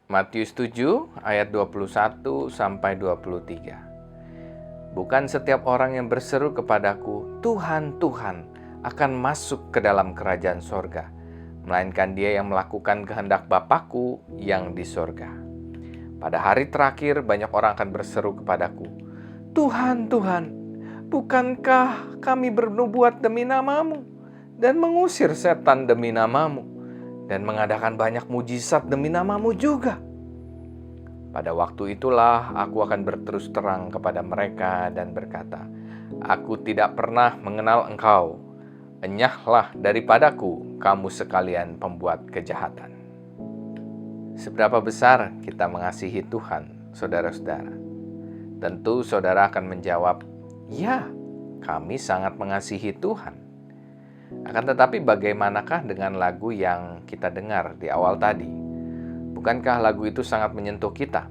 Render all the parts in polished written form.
Matius 7 ayat 21 sampai 23. Bukan setiap orang yang berseru kepadaku, Tuhan, Tuhan, akan masuk ke dalam kerajaan sorga, melainkan dia yang melakukan kehendak Bapa-Ku yang di sorga. Pada hari terakhir banyak orang akan berseru kepadaku, Tuhan, Tuhan, bukankah kami bernubuat demi nama-Mu dan mengusir setan demi nama-Mu dan mengadakan banyak mujizat demi nama-Mu juga? Pada waktu itulah aku akan berterus terang kepada mereka dan berkata, Aku tidak pernah mengenal engkau. Enyahlah daripadaku, kamu sekalian pembuat kejahatan. Seberapa besar kita mengasihi Tuhan, saudara-saudara? Tentu saudara akan menjawab, ya, kami sangat mengasihi Tuhan. Akan tetapi bagaimanakah dengan lagu yang kita dengar di awal tadi? Bukankah lagu itu sangat menyentuh kita?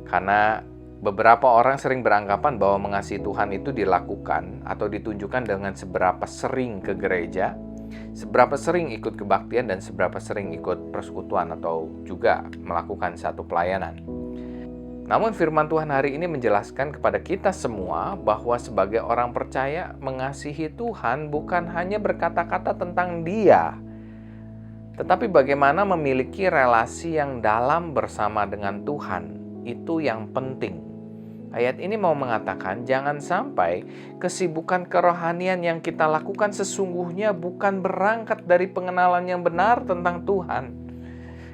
Karena beberapa orang sering beranggapan bahwa mengasihi Tuhan itu dilakukan atau ditunjukkan dengan seberapa sering ke gereja, seberapa sering ikut kebaktian, dan seberapa sering ikut persekutuan atau juga melakukan satu pelayanan. Namun firman Tuhan hari ini menjelaskan kepada kita semua bahwa sebagai orang percaya mengasihi Tuhan bukan hanya berkata-kata tentang Dia, tetapi bagaimana memiliki relasi yang dalam bersama dengan Tuhan. Itu yang penting. Ayat ini mau mengatakan jangan sampai kesibukan kerohanian yang kita lakukan sesungguhnya bukan berangkat dari pengenalan yang benar tentang Tuhan.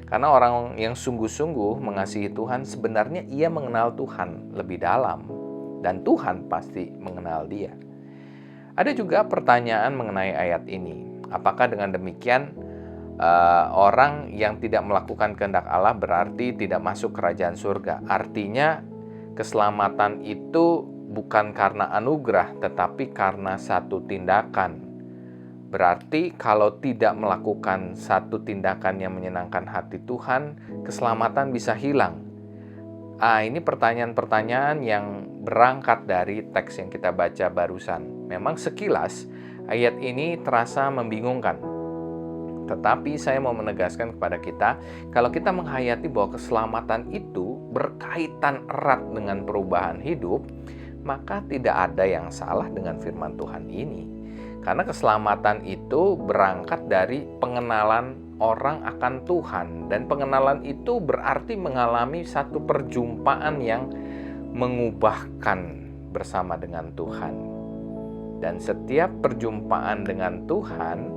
Karena orang yang sungguh-sungguh mengasihi Tuhan sebenarnya ia mengenal Tuhan lebih dalam. Dan Tuhan pasti mengenal dia. Ada juga pertanyaan mengenai ayat ini. Apakah dengan demikian orang yang tidak melakukan kehendak Allah berarti tidak masuk kerajaan surga? Artinya keselamatan itu bukan karena anugerah tetapi karena satu tindakan. Berarti kalau tidak melakukan satu tindakan yang menyenangkan hati Tuhan, keselamatan bisa hilang. Ini pertanyaan-pertanyaan yang berangkat dari teks yang kita baca barusan. Memang sekilas ayat ini terasa membingungkan. Tetapi saya mau menegaskan kepada kita, kalau kita menghayati bahwa keselamatan itu berkaitan erat dengan perubahan hidup, maka tidak ada yang salah dengan firman Tuhan ini. Karena keselamatan itu berangkat dari pengenalan orang akan Tuhan. Dan pengenalan itu berarti mengalami satu perjumpaan yang mengubahkan bersama dengan Tuhan. Dan setiap perjumpaan dengan Tuhan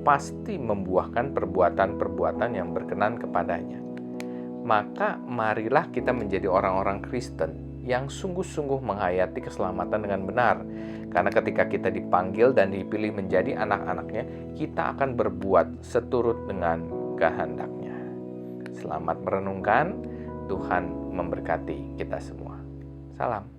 pasti membuahkan perbuatan-perbuatan yang berkenan kepadanya. Maka marilah kita menjadi orang-orang Kristen yang sungguh-sungguh menghayati keselamatan dengan benar. Karena ketika kita dipanggil dan dipilih menjadi anak-anaknya, kita akan berbuat seturut dengan kehendaknya. Selamat merenungkan, Tuhan memberkati kita semua. Salam.